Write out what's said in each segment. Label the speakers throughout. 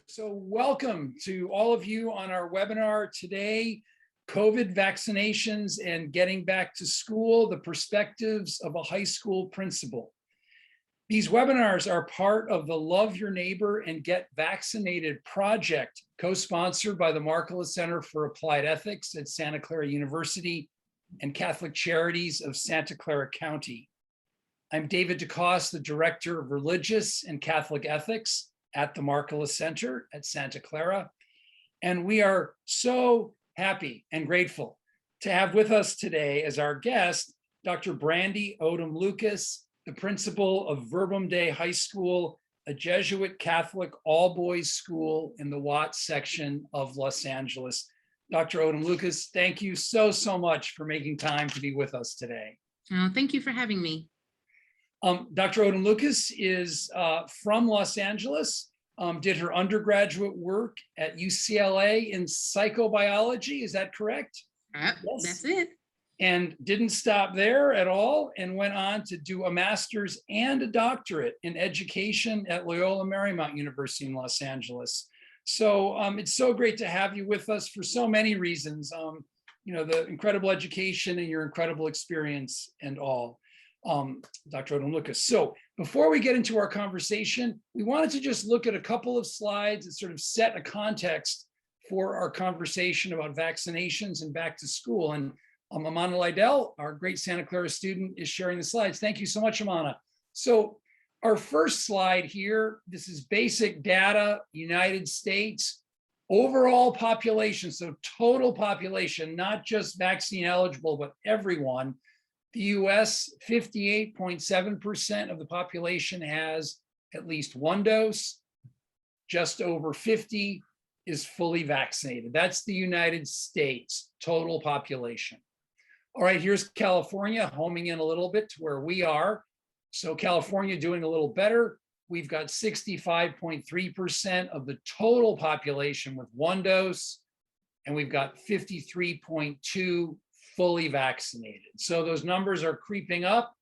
Speaker 1: So welcome to all of you on our webinar today, COVID vaccinations and getting back to school, the perspectives of a high school principal. These webinars are part of the Love Your Neighbor and Get Vaccinated project, co-sponsored by the Markkula Center for Applied Ethics at Santa Clara University and Catholic Charities of Santa Clara County. I'm David DeCoste, the Director of Religious and Catholic Ethics at the Markkula Center at Santa Clara. And we are so happy and grateful to have with us today as our guest, Dr. Brandi Odom Lucas, the principal of Verbum Dei High School, a Jesuit Catholic all-boys school in the Watts section of Los Angeles. Dr. Odom Lucas, thank you so much for making time to be with us today.
Speaker 2: Oh, thank you for having me.
Speaker 1: Dr. Odom Lucas is from Los Angeles, did her undergraduate work at UCLA in psychobiology, is that correct?
Speaker 2: Yes. That's it.
Speaker 1: And didn't stop there at all and went on to do a master's and a doctorate in education at Loyola Marymount University in Los Angeles. So it's so great to have you with us for so many reasons, you know, the incredible education and your incredible experience and all. Dr. Odom Lucas. So before we get into our conversation, we wanted to just look at a couple of slides that sort of set a context for our conversation about vaccinations and back to school. And Amana Lydell, our great Santa Clara student, is sharing the slides. Thank you so much, Amana. So our first slide here, this is basic data, United States, overall population, so total population, not just vaccine eligible, but everyone. The US, 58.7% of the population has at least one dose. Just over 50 is fully vaccinated. That's the United States total population. All right, here's California, homing in a little bit to where we are. So California doing a little better. We've got 65.3% of the total population with one dose, and we've got 53.2 fully vaccinated. So those numbers are creeping up.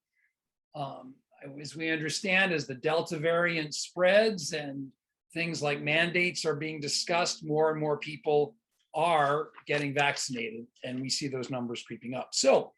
Speaker 1: As we understand, as the Delta variant spreads and things like mandates are being discussed, more and more people are getting vaccinated, and we see those numbers creeping up. So,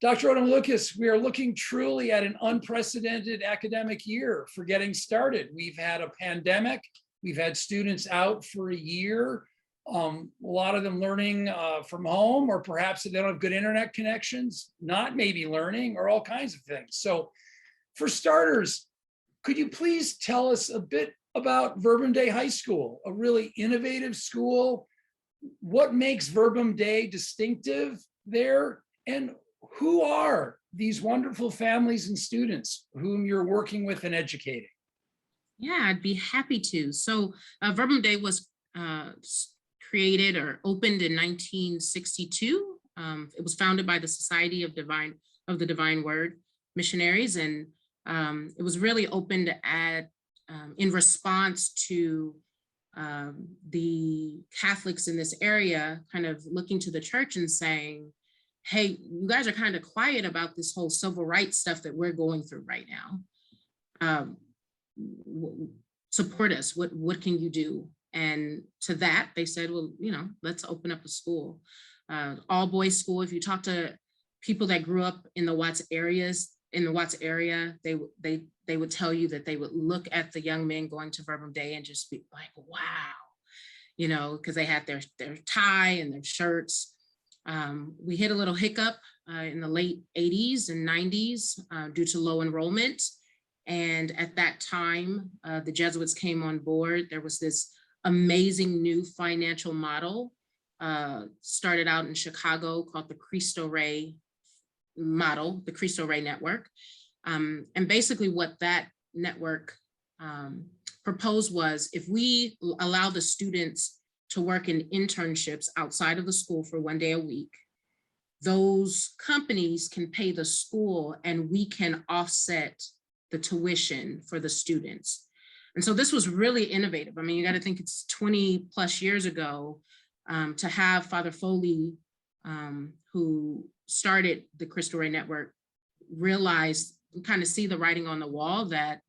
Speaker 1: Dr. Odom Lucas, we are looking truly at an unprecedented academic year for getting started. We've had a pandemic, we've had students out for a year, a lot of them learning from home, or perhaps they don't have good internet connections, not maybe learning, or all kinds of things. So for starters, could you please tell us a bit about Verbum Dei High School, a really innovative school? What makes Verbum Dei distinctive there? And who are these wonderful families and students whom you're working with and educating?
Speaker 2: Yeah, I'd be happy to. So Verbum Dei was created or opened in 1962. It was founded by the Society of the Divine Word missionaries, and it was really opened at in response to the Catholics in this area kind of looking to the church and saying, hey, you guys are kind of quiet about this whole civil rights stuff that we're going through right now. Support us. What can you do? And to that, they said, well, you know, let's open up a school, all boys school. If you talk to people that grew up in the Watts area, they would tell you that they would look at the young men going to Verbum Dei and just be like, wow, you know, because they had their tie and their shirts. We hit a little hiccup in the late 80s and 90s due to low enrollment. And at that time, the Jesuits came on board. There was this amazing new financial model started out in Chicago called the Cristo Rey model, the Cristo Rey network. And basically what that network proposed was, if we allow the students to work in internships outside of the school for 1 day a week, those companies can pay the school and we can offset the tuition for the students. And so this was really innovative. I mean, you got to think it's 20 plus years ago to have Father Foley, who started the Cristo Rey network, realize, kind of see the writing on the wall that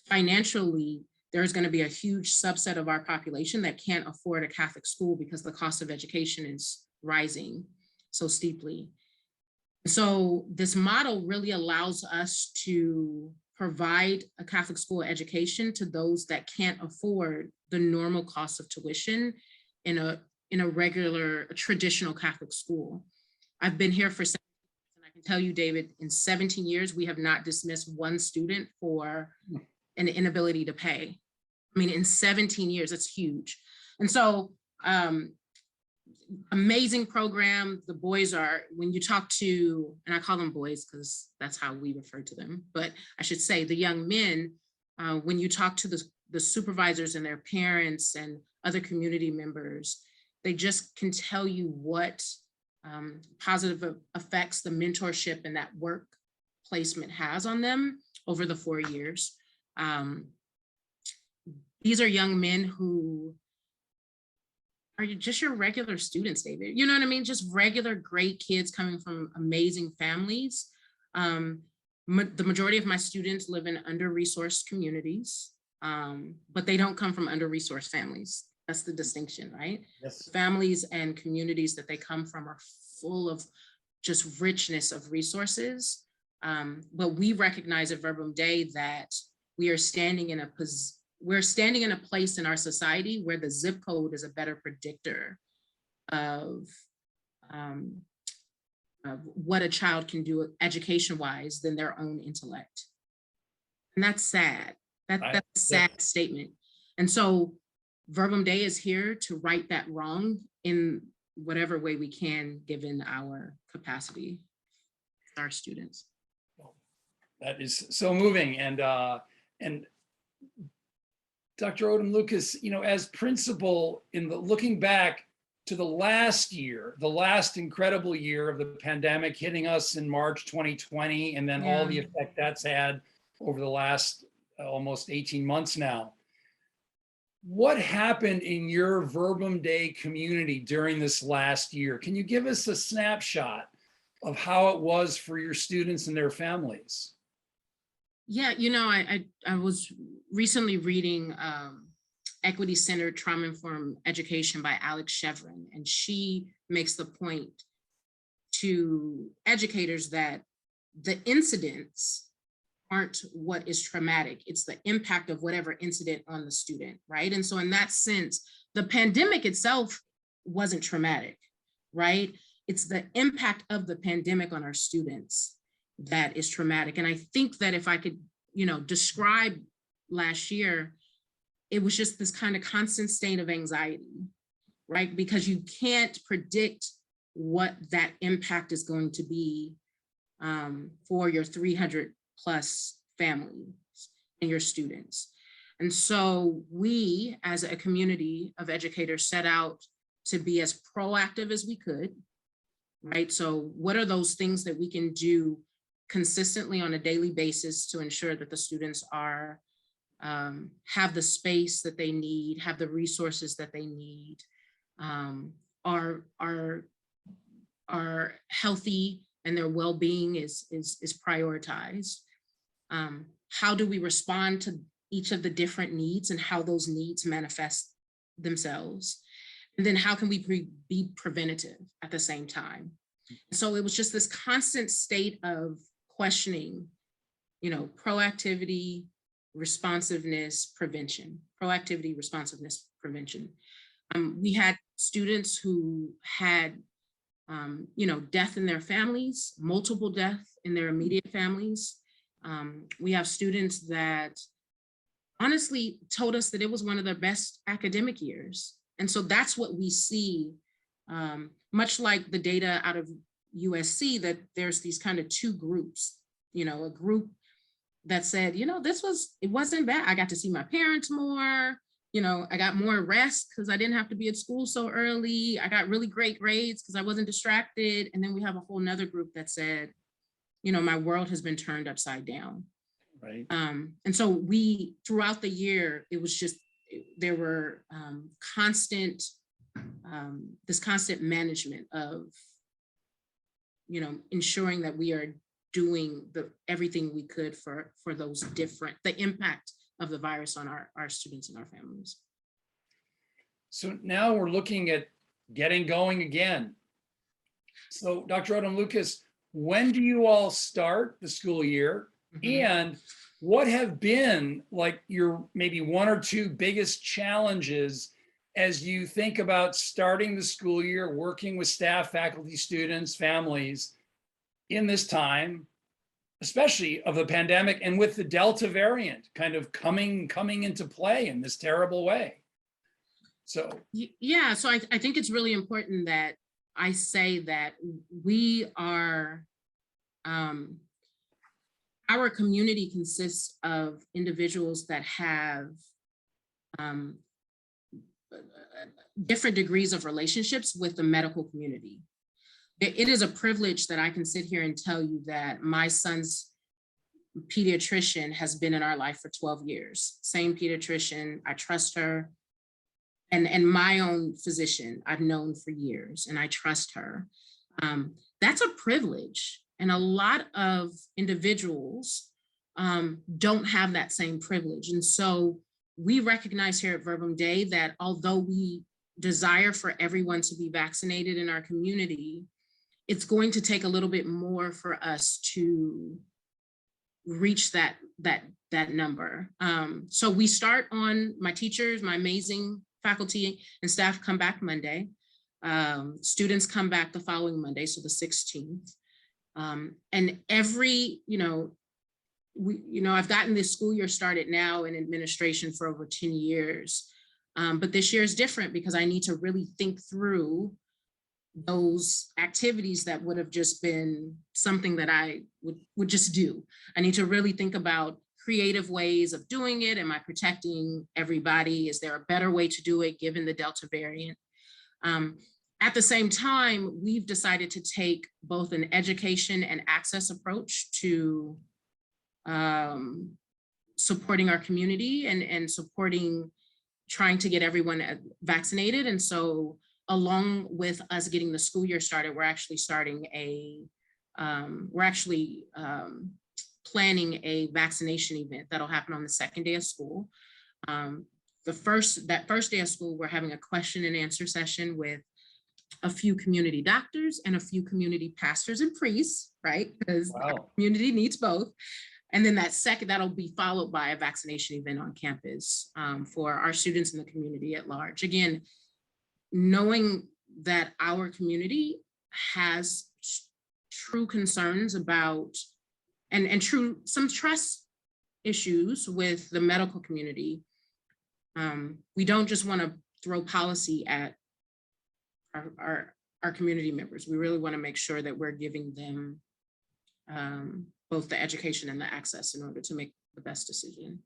Speaker 2: financially there's going to be a huge subset of our population that can't afford a Catholic school because the cost of education is rising so steeply. So this model really allows us to provide a Catholic school education to those that can't afford the normal cost of tuition in a regular, traditional Catholic school. I've been here for 17 years, and I can tell you, David, in 17 years, we have not dismissed one student for an inability to pay. I mean, in 17 years, it's huge. And so, amazing program. The boys are, when you talk to, and I call them boys because that's how we refer to them, but I should say the young men, when you talk to the supervisors and their parents and other community members, they just can tell you what positive effects the mentorship and that work placement has on them over the 4 years. These are young men who are just your regular students, David. You know what I mean? Just regular great kids coming from amazing families. The majority of my students live in under-resourced communities, but they don't come from under-resourced families. That's the distinction, right?
Speaker 1: Yes.
Speaker 2: Families and communities that they come from are full of just richness of resources. But we recognize at Verbum Day that we are standing in a place in our society where the zip code is a better predictor of what a child can do education-wise than their own intellect. And that's sad. That's a sad statement. And so Verbum Day is here to right that wrong in whatever way we can, given our capacity, our students.
Speaker 1: That is so moving. And Dr. Odom Lucas, you know, as principal, looking back to the last year, the last incredible year of the pandemic hitting us in March 2020, and then all the effect that's had over the last almost 18 months now. What happened in your Verbum Day community during this last year? Can you give us a snapshot of how it was for your students and their families?
Speaker 2: Yeah, you know, I was recently reading Equity-Centered Trauma-Informed Education by Alex Chevron, and she makes the point to educators that the incidents aren't what is traumatic. It's the impact of whatever incident on the student, right? And so in that sense, the pandemic itself wasn't traumatic, right? It's the impact of the pandemic on our students that is traumatic. And I think that if I could, you know, describe last year, it was just this kind of constant state of anxiety, right? Because you can't predict what that impact is going to be for your 300 plus families and your students. And so we, as a community of educators, set out to be as proactive as we could, right? So what are those things that we can do consistently on a daily basis to ensure that the students are have the space that they need, have the resources that they need, are healthy, and their well-being is prioritized. How do we respond to each of the different needs and how those needs manifest themselves? And then how can we be preventative at the same time? So it was just this constant state of questioning, you know, proactivity, responsiveness, prevention. Proactivity, responsiveness, prevention. We had students who had, you know, death in their families, multiple death in their immediate families. We have students that honestly told us that it was one of their best academic years. And so that's what we see, much like the data out of USC, that there's these kind of two groups, you know, a group that said, you know, it wasn't bad. I got to see my parents more, you know, I got more rest because I didn't have to be at school so early. I got really great grades because I wasn't distracted. And then we have a whole nother group that said, you know, my world has been turned upside down.
Speaker 1: Right.
Speaker 2: And so throughout the year, it was just, there were this constant management of, you know, ensuring that we are doing everything we could for those the impact of the virus on our students and our families.
Speaker 1: So now we're looking at getting going again. So Dr. Odom Lucas, when do you all start the school year? And what have been like your maybe one or two biggest challenges as you think about starting the school year, working with staff, faculty, students, families in this time, especially of the pandemic and with the Delta variant kind of coming into play in this terrible way? So
Speaker 2: yeah, so I think it's really important that I say that we are, our community consists of individuals that have different degrees of relationships with the medical community. It is a privilege that I can sit here and tell you that my son's pediatrician has been in our life for 12 years. Same pediatrician, I trust her. And my own physician I've known for years, and I trust her. That's a privilege. And a lot of individuals don't have that same privilege. And so we recognize here at Verbum Day that although we desire for everyone to be vaccinated in our community, it's going to take a little bit more for us to reach that number. So we start on, my teachers, my amazing faculty and staff come back Monday. Students come back the following Monday, so the 16th. And every, I've gotten this school year started now in administration for over 10 years. But this year is different because I need to really think through those activities that would have just been something that I would just do. I need to really think about creative ways of doing it. Am I protecting everybody? Is there a better way to do it given the Delta variant? At the same time, we've decided to take both an education and access approach to supporting our community and supporting trying to get everyone vaccinated. And so along with us getting the school year started, we're actually starting planning a vaccination event that'll happen on the second day of school. That first day of school, we're having a question and answer session with a few community doctors and a few community pastors and priests, right? Because our community needs both. And then that'll be followed by a vaccination event on campus for our students in the community at large. Again, knowing that our community has true concerns about and some trust issues with the medical community. We don't just want to throw policy at our community members. We really want to make sure that we're giving them both the education and the access in order to make the best decision.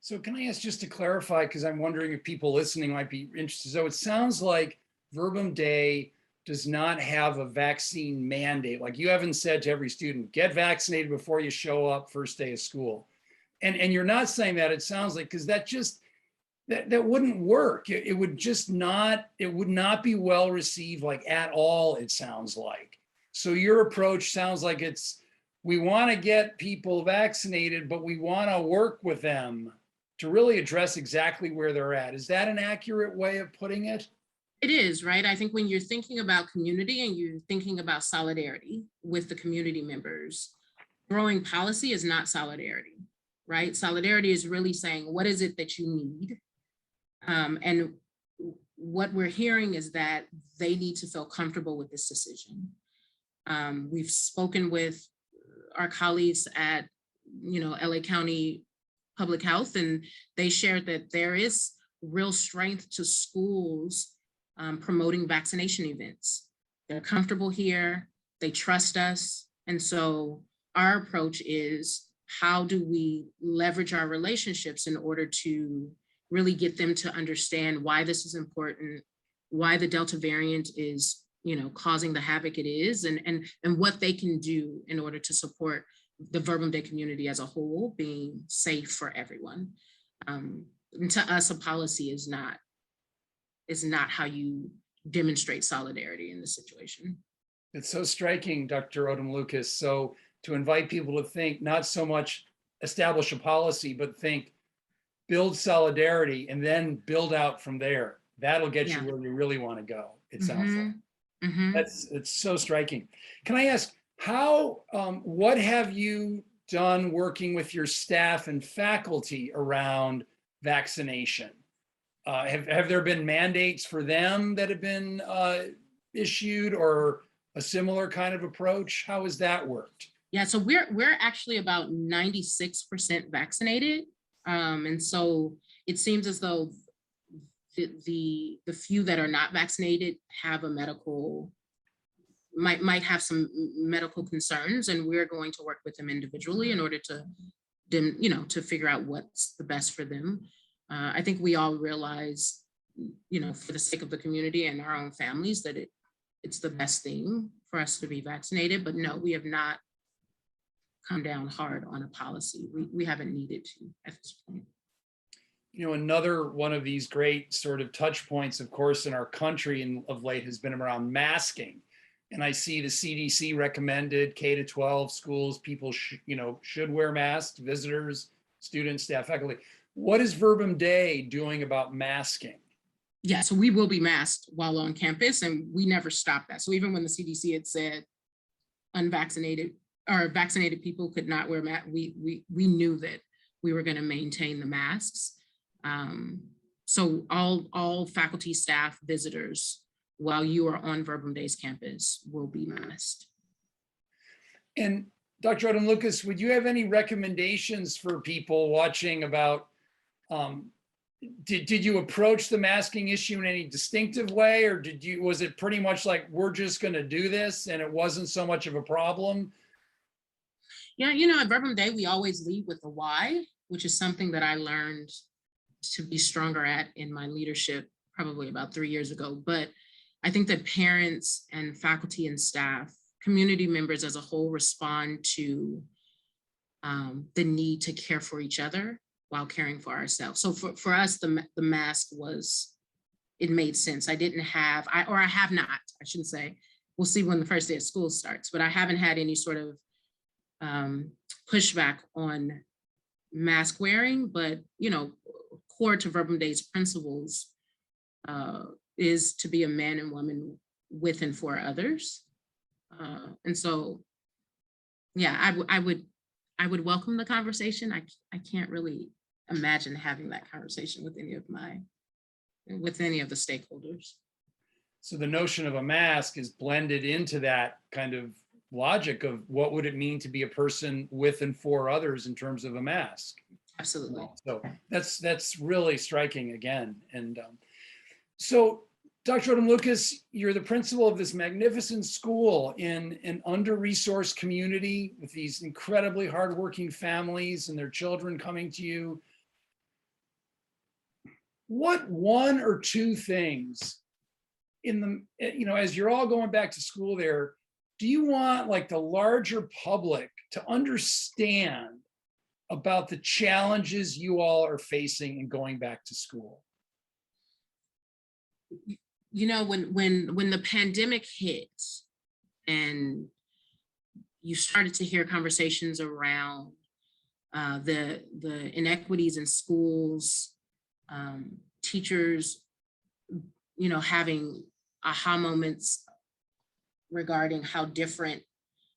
Speaker 1: So can I ask just to clarify, because I'm wondering if people listening might be interested. So it sounds like Verbum Day does not have a vaccine mandate. Like you haven't said to every student, get vaccinated before you show up first day of school. And you're not saying that, it sounds like, because that wouldn't work. It would not be well received like at all, it sounds like. So your approach sounds like we want to get people vaccinated, but we want to work with them to really address exactly where they're at. Is that an accurate way of putting it?
Speaker 2: It is, right? I think when you're thinking about community and you're thinking about solidarity with the community members, throwing policy is not solidarity, right? Solidarity is really saying, what is it that you need? And what we're hearing is that they need to feel comfortable with this decision. We've spoken with our colleagues at, LA County Public Health, and they shared that there is real strength to schools promoting vaccination events. They're comfortable here, they trust us. And so our approach is, how do we leverage our relationships in order to really get them to understand why this is important, why the Delta variant is, causing the havoc it is, and what they can do in order to support the Verbum Day community as a whole being safe for everyone. And to us, a policy is not how you demonstrate solidarity in this situation.
Speaker 1: It's so striking, Dr. Odom Lucas. So to invite people to think, not so much establish a policy, but think, build solidarity, and then build out from there. That'll get you
Speaker 2: Yeah.
Speaker 1: where you really want to go, it sounds like.
Speaker 2: Mm-hmm.
Speaker 1: It's so striking. Can I ask how, what have you done working with your staff and faculty around vaccination? Have there been mandates for them that have been issued, or a similar kind of approach? How has that worked?
Speaker 2: Yeah, so we're actually about 96% vaccinated. And so it seems as though the few that are not vaccinated have a might have some medical concerns, and we're going to work with them individually in order to them, to figure out what's the best for them. I think we all realize, for the sake of the community and our own families, that it's the best thing for us to be vaccinated. But no, we have not come down hard on a policy. We haven't needed to at this point.
Speaker 1: Another one of these great sort of touch points, of course, in our country and of late has been around masking. And I see the CDC recommended K-12 schools, people should wear masks, visitors, students, staff, faculty. What is Verbum Day doing about masking?
Speaker 2: Yeah, so we will be masked while on campus, and we never stop that. So even when the CDC had said unvaccinated or vaccinated people could not wear masks, we knew that we were going to maintain the masks. So all faculty, staff, visitors, while you are on Verbum Day's campus, will be masked.
Speaker 1: And Dr. Odom Lucas, would you have any recommendations for people watching about, did you approach the masking issue in any distinctive way, or was it pretty much like, we're just going to do this and it wasn't so much of a problem?
Speaker 2: Yeah, at Verbum Day, we always lead with the why, which is something that I learned to be stronger at in my leadership probably about 3 years ago. But I think that parents and faculty and staff, community members as a whole, respond to the need to care for each other while caring for ourselves. So for us, the mask it made sense. I have not, I shouldn't say, we'll see when the first day of school starts, but I haven't had any sort of pushback on mask wearing. But, core to Verbum Day's principles is to be a man and woman with and for others. And so, yeah, I would welcome the conversation. I can't really imagine having that conversation with any of the stakeholders.
Speaker 1: So the notion of a mask is blended into that kind of logic of what would it mean to be a person with and for others in terms of a mask.
Speaker 2: Absolutely.
Speaker 1: So that's really striking again. And so Dr. Odom Lucas, you're the principal of this magnificent school in an under-resourced community with these incredibly hardworking families and their children coming to you. What one or two things as you're all going back to school there, do you want like the larger public to understand about the challenges you all are facing in going back to school?
Speaker 2: When the pandemic hit and you started to hear conversations around the inequities in schools, teachers, having aha moments regarding how different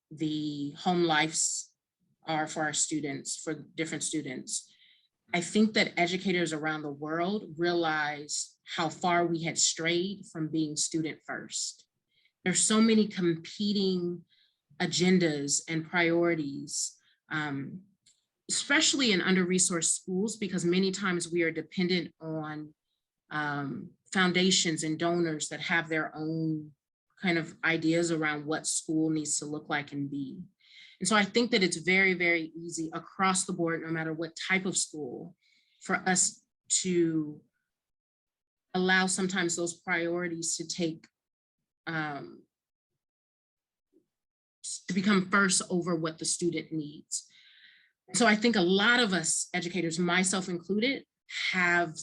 Speaker 2: the home lives are for our students, for different students. I think that educators around the world realize how far we had strayed from being student first. There's so many competing agendas and priorities, especially in under-resourced schools, because many times we are dependent on foundations and donors that have their own kind of ideas around what school needs to look like and be. And so I think that it's very, very easy across the board, no matter what type of school, for us to allow sometimes those priorities to become first over what the student needs. So I think a lot of us educators, myself included, have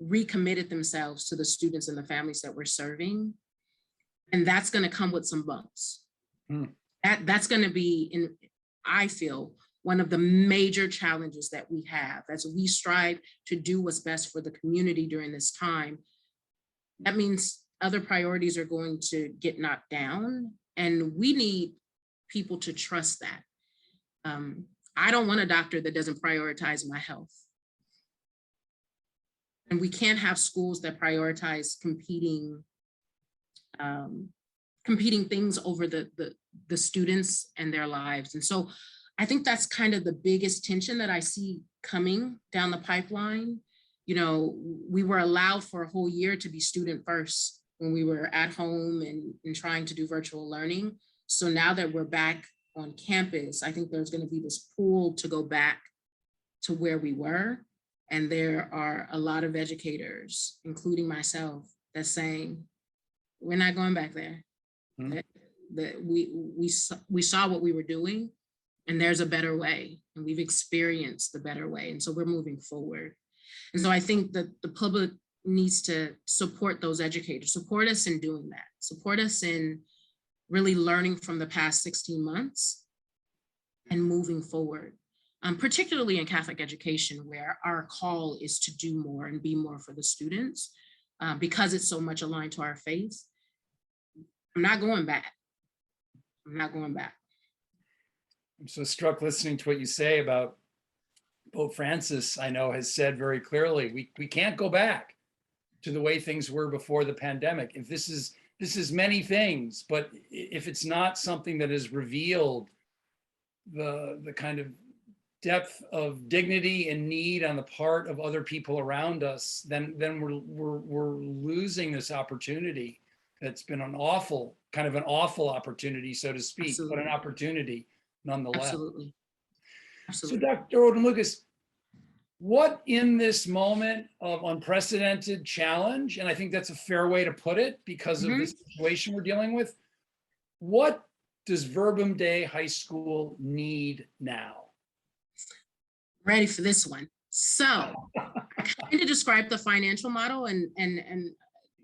Speaker 2: recommitted themselves to the students and the families that we're serving. And that's going to come with some bumps. That's going to be, I feel, one of the major challenges that we have as we strive to do what's best for the community during this time. That means other priorities are going to get knocked down, and we need people to trust that. I don't want a doctor that doesn't prioritize my health. And we can't have schools that prioritize competing things over the students and their lives. And so I think that's kind of the biggest tension that I see coming down the pipeline. You know, we were allowed for a whole year to be student first when we were at home and trying to do virtual learning. So now that we're back on campus, I think there's going to be this pull to go back to where we were. And there are a lot of educators, including myself, that's saying, we're not going back there. Mm-hmm. That we saw what we were doing, and there's a better way, and we've experienced the better way. And so we're moving forward. And so I think that the public needs to support those educators, support us in doing that, support us in really learning from the past 16 months and moving forward, particularly in Catholic education, where our call is to do more and be more for the students, because it's so much aligned to our faith. I'm not going back. I'm not going back.
Speaker 1: I'm so struck listening to what you say about Pope Francis. I know has said very clearly, we can't go back to the way things were before the pandemic. If this is many things, but if it's not something that has revealed the kind of depth of dignity and need on the part of other people around us, then we're losing this opportunity. That's been an awful opportunity, so to speak. Absolutely. But an opportunity nonetheless.
Speaker 2: Absolutely.
Speaker 1: So Dr. Odom Lucas, what in this moment of unprecedented challenge, and I think that's a fair way to put it because of the situation we're dealing with, what does Verbum Dei High School need now?
Speaker 2: Ready for this one. So I kind of described the financial model and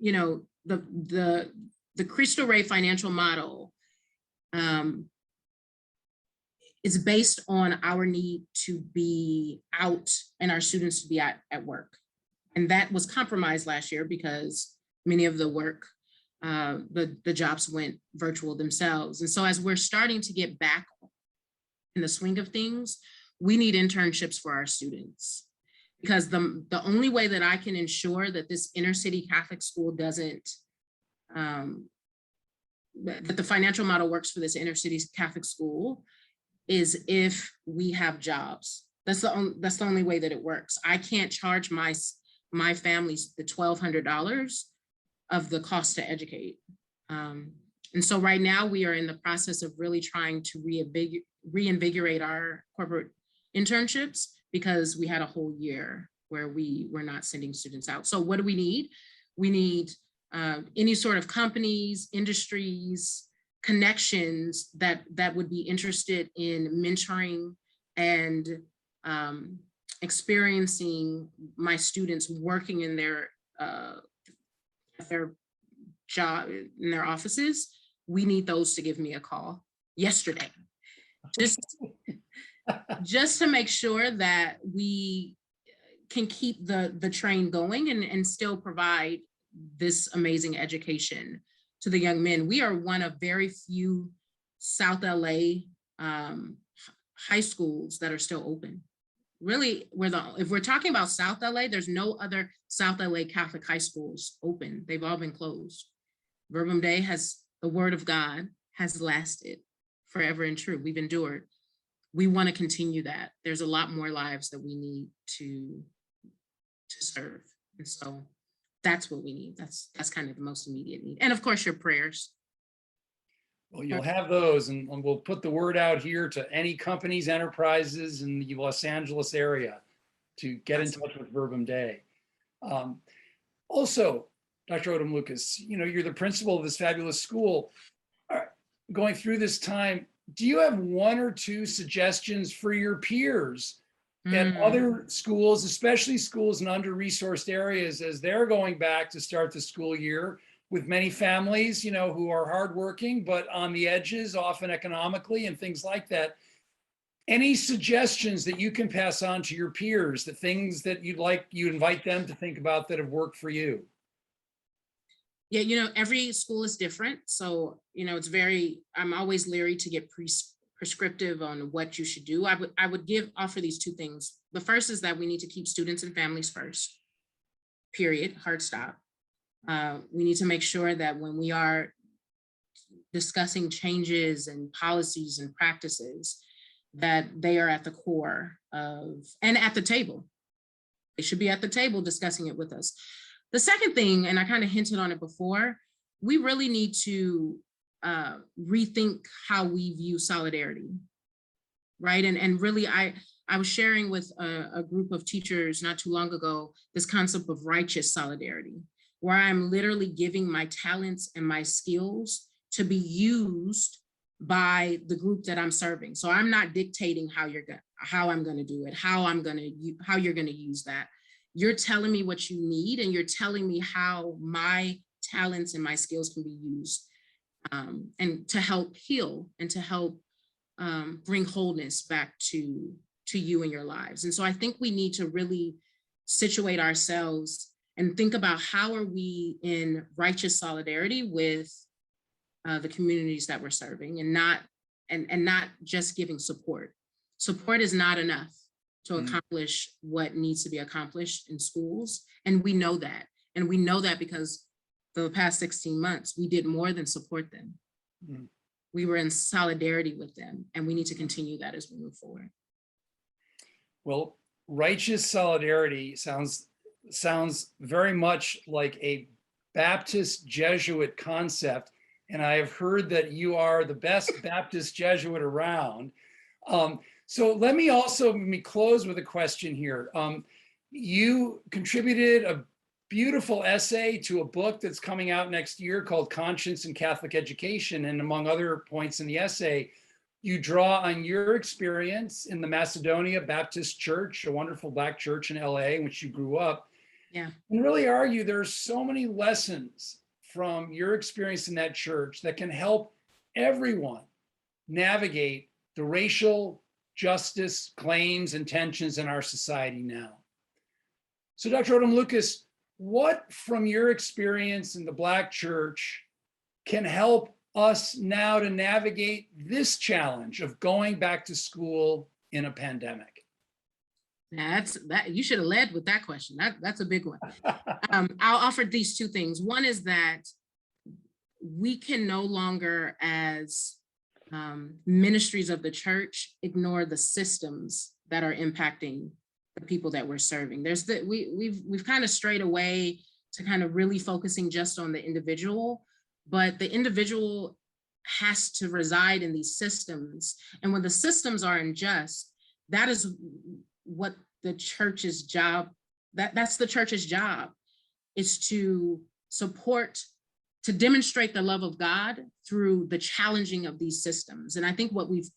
Speaker 2: you know, the Cristo Rey financial model is based on our need to be out and our students to be at work. And that was compromised last year because many of the work, the jobs went virtual themselves. And so as we're starting to get back in the swing of things, we need internships for our students, because the only way that I can ensure that this inner city Catholic school doesn't, that the financial model works for this inner city Catholic school is if we have jobs. That's the only way that it works. I can't charge my families the $1,200 of the cost to educate. And so right now we are in the process of really trying to reinvigorate our corporate internships, because we had a whole year where we were not sending students out. So what do we need? We need any sort of companies, industries, connections that would be interested in mentoring and experiencing my students working in their job, in their offices. We need those to give me a call yesterday, just to make sure that we can keep the train going and still provide this amazing education to the young men. We are one of very few South LA high schools that are still open. Really, if we're talking about South LA, there's no other South LA Catholic high schools open. They've all been closed. Verbum Dei the word of God has lasted forever and true. We've endured. We want to continue that. There's a lot more lives that we need to serve. And so that's what we need. That's kind of the most immediate need. And of course, your prayers.
Speaker 1: Well, you'll have those, and we'll put the word out here to any companies, enterprises in the Los Angeles area to get in touch with Verbum Dei. Also, Dr. Odom Lucas, you know, you're the principal of this fabulous school. Going through this time, do you have one or two suggestions for your peers at other schools, especially schools in under-resourced areas, as they're going back to start the school year with many families, you know, who are hardworking, but on the edges, often economically and things like that? Any suggestions that you can pass on to your peers, the things that you invite them to think about that have worked for you?
Speaker 2: Yeah, every school is different. So, I'm always leery to get prescriptive on what you should do. I would offer these two things. The first is that we need to keep students and families first, period, hard stop. We need to make sure that when we are discussing changes and policies and practices, that they are at the core of, and at the table. They should be at the table discussing it with us. The second thing, and I kind of hinted on it before, we really need to rethink how we view solidarity, right? And really, I was sharing with a group of teachers not too long ago, this concept of righteous solidarity, where I'm literally giving my talents and my skills to be used by the group that I'm serving. So I'm not dictating how I'm going to do it, how you're going to use that. You're telling me what you need, and you're telling me how my talents and my skills can be used, and to help heal and to help bring wholeness back to you and your lives. And so I think we need to really situate ourselves and think about how are we in righteous solidarity with the communities that we're serving, and not just giving support. Support is not enough to accomplish what needs to be accomplished in schools. And we know that. And we know that because for the past 16 months, we did more than support them. We were in solidarity with them, and we need to continue that as we move forward.
Speaker 1: Well, righteous solidarity sounds very much like a Baptist Jesuit concept. And I have heard that you are the best Baptist Jesuit around. So let me close with a question here. You contributed a beautiful essay to a book that's coming out next year called Conscience in Catholic Education. And among other points in the essay, you draw on your experience in the Macedonia Baptist Church, a wonderful Black church in LA in which you grew up.
Speaker 2: Yeah.
Speaker 1: And really argue there's so many lessons from your experience in that church that can help everyone navigate the racial justice claims and tensions in our society now. So Dr. Odom Lucas, what from your experience in the Black church can help us now to navigate this challenge of going back to school in a pandemic?
Speaker 2: You should have led with that question. That's a big one. I'll offer these two things. One is that we can no longer, as ministries of the church, ignore the systems that are impacting the people that we're serving. We've kind of strayed away to kind of really focusing just on the individual, but the individual has to reside in these systems. And when the systems are unjust, that is what the church's job, that's the church's job, is to support, to demonstrate the love of God through the challenging of these systems. And I think what we've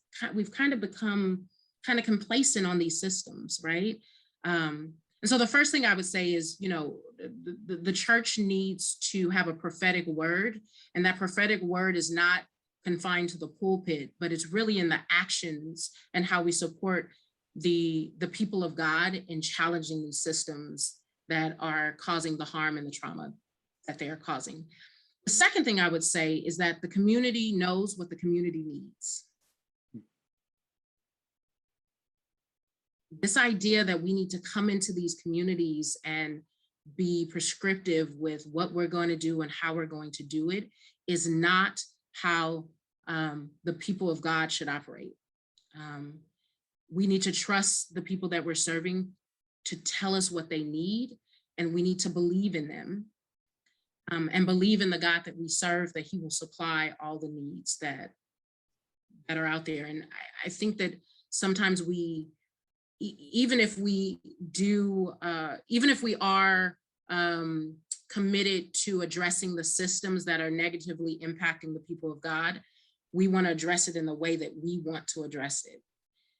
Speaker 2: kind of become kind of complacent on these systems, right? And so the first thing I would say is, the church needs to have a prophetic word, and that prophetic word is not confined to the pulpit, but it's really in the actions and how we support the people of God in challenging these systems that are causing the harm and the trauma that they are causing. The second thing I would say is that the community knows what the community needs. This idea that we need to come into these communities and be prescriptive with what we're going to do and how we're going to do it is not how the people of God should operate. We need to trust the people that we're serving to tell us what they need, and we need to believe in them, and believe in the God that we serve, that he will supply all the needs that are out there. And I think that sometimes even if we are committed to addressing the systems that are negatively impacting the people of God, we want to address it in the way that we want to address it.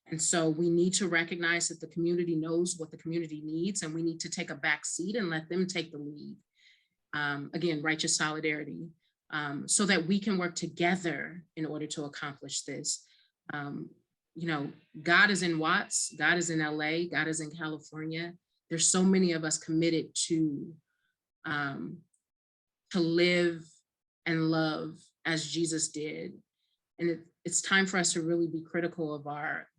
Speaker 2: And so we need to recognize that the community knows what the community needs, and we need to take a back seat and let them take the lead. Again, righteous solidarity, so that we can work together in order to accomplish this. God is in Watts, God is in LA, God is in California. There's so many of us committed to live and love as Jesus did. And it's time for us to really be critical of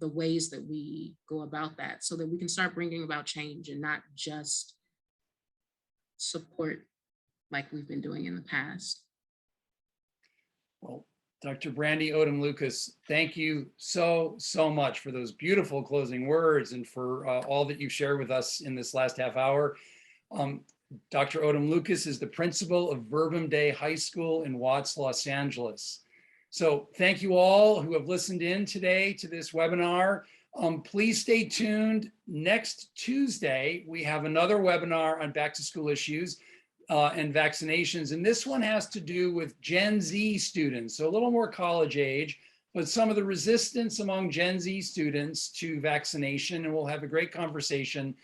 Speaker 2: the ways that we go about that, so that we can start bringing about change and not just support like we've been doing in the past.
Speaker 1: Well, Dr. Brandi Odom Lucas, thank you so much for those beautiful closing words and for all that you shared with us in this last half hour. Dr. Odom Lucas is the principal of Verbum Day High School in Watts, Los Angeles. So thank you all who have listened in today to this webinar. Please stay tuned. Next Tuesday, we have another webinar on back to school issues and vaccinations. And this one has to do with Gen Z students, so a little more college age, but some of the resistance among Gen Z students to vaccination. And we'll have a great conversation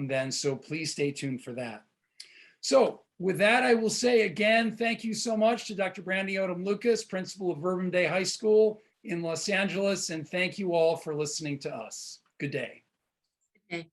Speaker 1: then. So please stay tuned for that. So with that, I will say again, thank you so much to Dr. Brandi Odom Lucas, principal of Verbum Day High School in Los Angeles. And thank you all for listening to us. Good day.
Speaker 2: Okay.